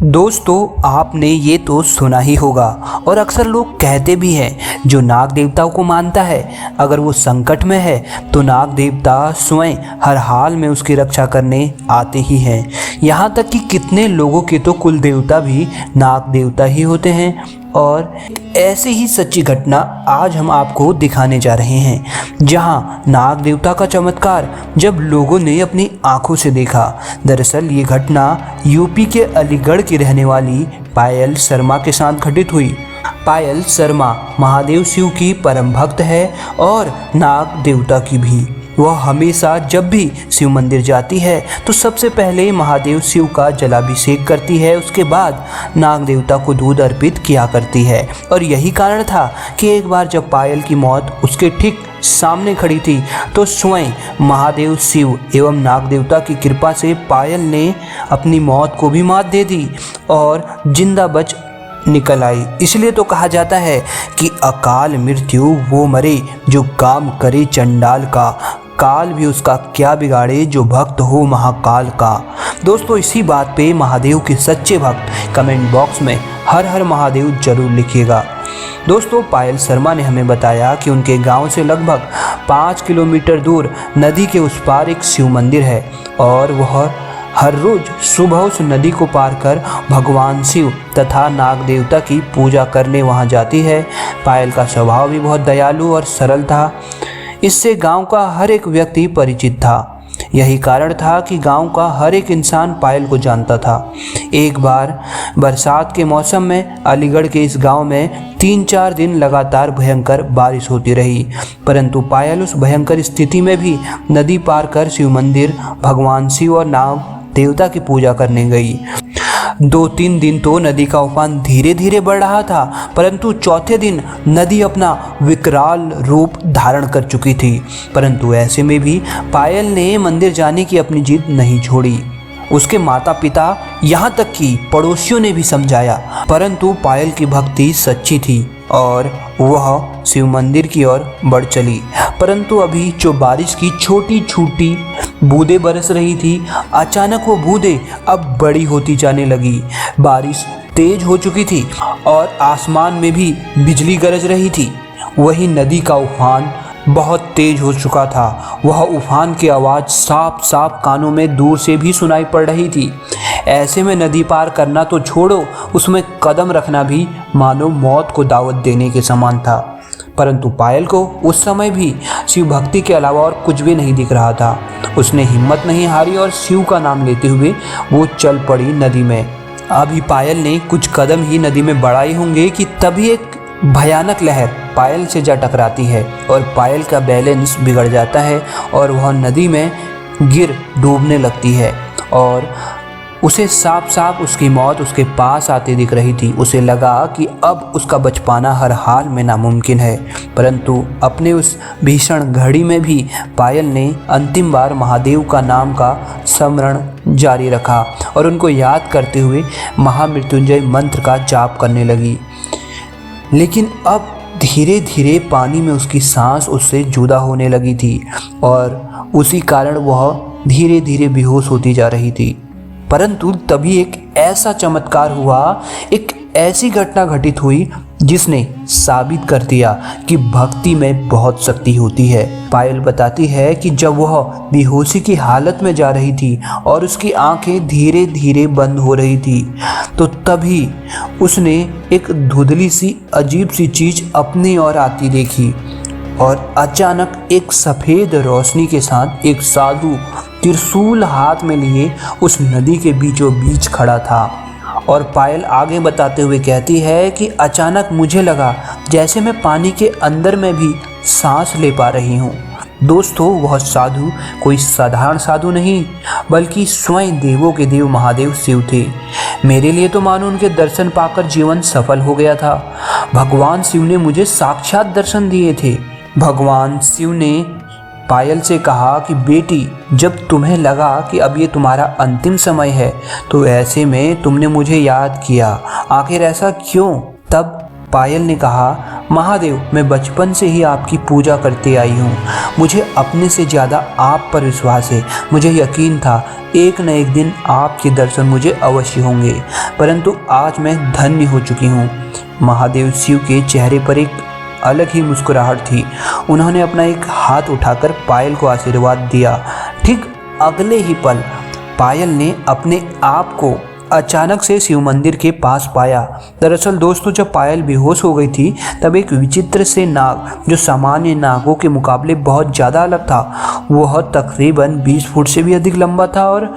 दोस्तों, आपने ये तो सुना ही होगा और अक्सर लोग कहते भी हैं, जो नाग देवताओं को मानता है अगर वो संकट में है तो नाग देवता स्वयं हर हाल में उसकी रक्षा करने आते ही हैं। यहाँ तक कि कितने लोगों के तो कुल देवता भी नाग देवता ही होते हैं। और ऐसे ही सच्ची घटना आज हम आपको दिखाने जा रहे हैं, जहां नाग देवता का चमत्कार जब लोगों ने अपनी आंखों से देखा। दरअसल ये घटना यूपी के अलीगढ़ की रहने वाली पायल शर्मा के साथ घटित हुई। पायल शर्मा महादेव शिव की परम भक्त है और नाग देवता की भी। वह हमेशा जब भी शिव मंदिर जाती है तो सबसे पहले महादेव शिव का जलाभिषेक करती है, उसके बाद नाग देवता को दूध अर्पित किया करती है। और यही कारण था कि एक बार जब पायल की मौत उसके ठीक सामने खड़ी थी तो स्वयं महादेव शिव एवं नाग देवता की कृपा से पायल ने अपनी मौत को भी मात दे दी और जिंदा बच निकल आई। इसलिए तो कहा जाता है कि अकाल मृत्यु वो मरे जो काम करे चंडाल का, काल भी उसका क्या बिगाड़े जो भक्त हो महाकाल का। दोस्तों, इसी बात पे महादेव के सच्चे भक्त कमेंट बॉक्स में हर हर महादेव जरूर लिखिएगा। दोस्तों, पायल शर्मा ने हमें बताया कि उनके गांव से लगभग 5 किलोमीटर दूर नदी के उस पार एक शिव मंदिर है और वह हर रोज सुबह उस नदी को पार कर भगवान शिव तथा नाग देवता की पूजा करने वहां जाती है। पायल का स्वभाव भी बहुत दयालु और सरल था। इससे गांव का हर एक व्यक्ति परिचित था। यही कारण था कि गांव का हर एक इंसान पायल को जानता था। एक बार बरसात के मौसम में अलीगढ़ के इस गांव में 3-4 दिन लगातार भयंकर बारिश होती रही, परंतु पायल उस भयंकर स्थिति में भी नदी पार कर शिव मंदिर भगवान शिव और नाग देवता की पूजा करने गई। 2-3 दिन तो नदी का उफान धीरे धीरे बढ़ रहा था, परंतु चौथे दिन नदी अपना विकराल रूप धारण कर चुकी थी। परंतु ऐसे में भी पायल ने मंदिर जाने की अपनी जिद नहीं छोड़ी। उसके माता पिता यहाँ तक कि पड़ोसियों ने भी समझाया, परंतु पायल की भक्ति सच्ची थी और वह शिव मंदिर की ओर बढ़ चली। परंतु अभी जो बारिश की छोटी छोटी बूंदें बरस रही थी, अचानक वो बूंदें अब बड़ी होती जाने लगी। बारिश तेज हो चुकी थी और आसमान में भी बिजली गरज रही थी। वही नदी का उफान बहुत तेज हो चुका था। वह उफान की आवाज़ साफ साफ कानों में दूर से भी सुनाई पड़ रही थी। ऐसे में नदी पार करना तो छोड़ो, उसमें कदम रखना भी मानो मौत को दावत देने के समान था। परंतु पायल को उस समय भी शिव भक्ति के अलावा और कुछ भी नहीं दिख रहा था। उसने हिम्मत नहीं हारी और शिव का नाम लेते हुए वो चल पड़ी नदी में। अभी पायल ने कुछ कदम ही नदी में बढ़ाए होंगे कि तभी एक भयानक लहर पायल से जा टकराती है और पायल का बैलेंस बिगड़ जाता है और वह नदी में गिर डूबने लगती है। और उसे साफ साफ उसकी मौत उसके पास आती दिख रही थी। उसे लगा कि अब उसका बच पाना हर हाल में नामुमकिन है। परंतु अपने उस भीषण घड़ी में भी पायल ने अंतिम बार महादेव का नाम का स्मरण जारी रखा और उनको याद करते हुए महामृत्युंजय मंत्र का जाप करने लगी। लेकिन अब धीरे धीरे पानी में उसकी सांस उससे जुदा होने लगी थी और उसी कारण वह धीरे धीरे बेहोश होती जा रही थी। परंतु तभी एक ऐसा चमत्कार हुआ, एक ऐसी घटना घटित हुई जिसने साबित कर दिया कि भक्ति में बहुत शक्ति होती है। पायल बताती है कि जब वह बेहोशी की हालत में जा रही थी और उसकी आंखें धीरे धीरे बंद हो रही थी, तो तभी उसने एक धुंधली सी अजीब सी चीज अपनी ओर आती देखी और अचानक एक सफ़ेद रोशनी के साथ एक साधु त्रिशूल हाथ में लिए उस नदी के बीचों बीच खड़ा था। और पायल आगे बताते हुए कहती है कि अचानक मुझे लगा जैसे मैं पानी के अंदर में भी सांस ले पा रही हूँ। दोस्तों, वह साधु कोई साधारण साधु नहीं बल्कि स्वयं देवों के देव महादेव शिव थे। मेरे लिए तो मानो उनके दर्शन पाकर जीवन सफल हो गया था। भगवान शिव ने मुझे साक्षात दर्शन दिए थे। भगवान शिव ने पायल से कहा कि बेटी, जब तुम्हें लगा कि अब ये तुम्हारा अंतिम समय है तो ऐसे में तुमने मुझे याद किया, आखिर ऐसा क्यों? तब पायल ने कहा, महादेव, मैं बचपन से ही आपकी पूजा करते आई हूँ। मुझे अपने से ज़्यादा आप पर विश्वास है। मुझे यकीन था एक न एक दिन आपके दर्शन मुझे अवश्य होंगे, परंतु आज मैं धन्य हो चुकी हूँ। महादेव शिव के चेहरे पर एक अलग ही मुस्कुराहट थी। उन्होंने अपना एक हाथ उठाकर पायल को आशीर्वाद दिया। ठीक अगले ही पल पायल ने अपने आप को अचानक से शिव मंदिर के पास पाया। दरअसल दोस्तों, जब पायल बेहोश हो गई थी तब एक विचित्र से नाग, जो सामान्य नागों के मुकाबले बहुत ज़्यादा अलग था, वह तकरीबन 20 फुट से भी अधिक लंबा था और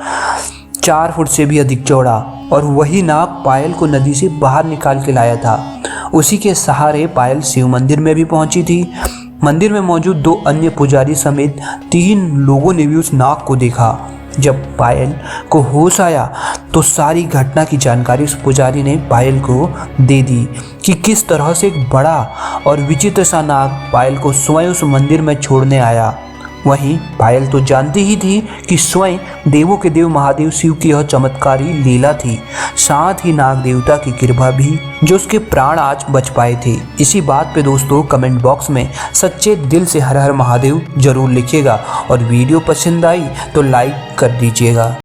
4 फुट से भी अधिक चौड़ा, और वही नाग पायल को नदी से बाहर निकाल के लाया था। उसी के सहारे पायल शिव मंदिर में भी पहुंची थी। मंदिर में मौजूद 2 अन्य पुजारी समेत 3 लोगों ने भी उस नाग को देखा। जब पायल को होश आया तो सारी घटना की जानकारी उस पुजारी ने पायल को दे दी कि किस तरह से एक बड़ा और विचित्र सा नाग पायल को स्वयं उस मंदिर में छोड़ने आया। वहीं पायल तो जानती ही थी कि स्वयं देवों के देव महादेव शिव की यह चमत्कारी लीला थी, साथ ही नाग देवता की कृपा भी, जो उसके प्राण आज बच पाए थे। इसी बात पे दोस्तों कमेंट बॉक्स में सच्चे दिल से हर हर महादेव जरूर लिखिएगा, और वीडियो पसंद आई तो लाइक कर दीजिएगा।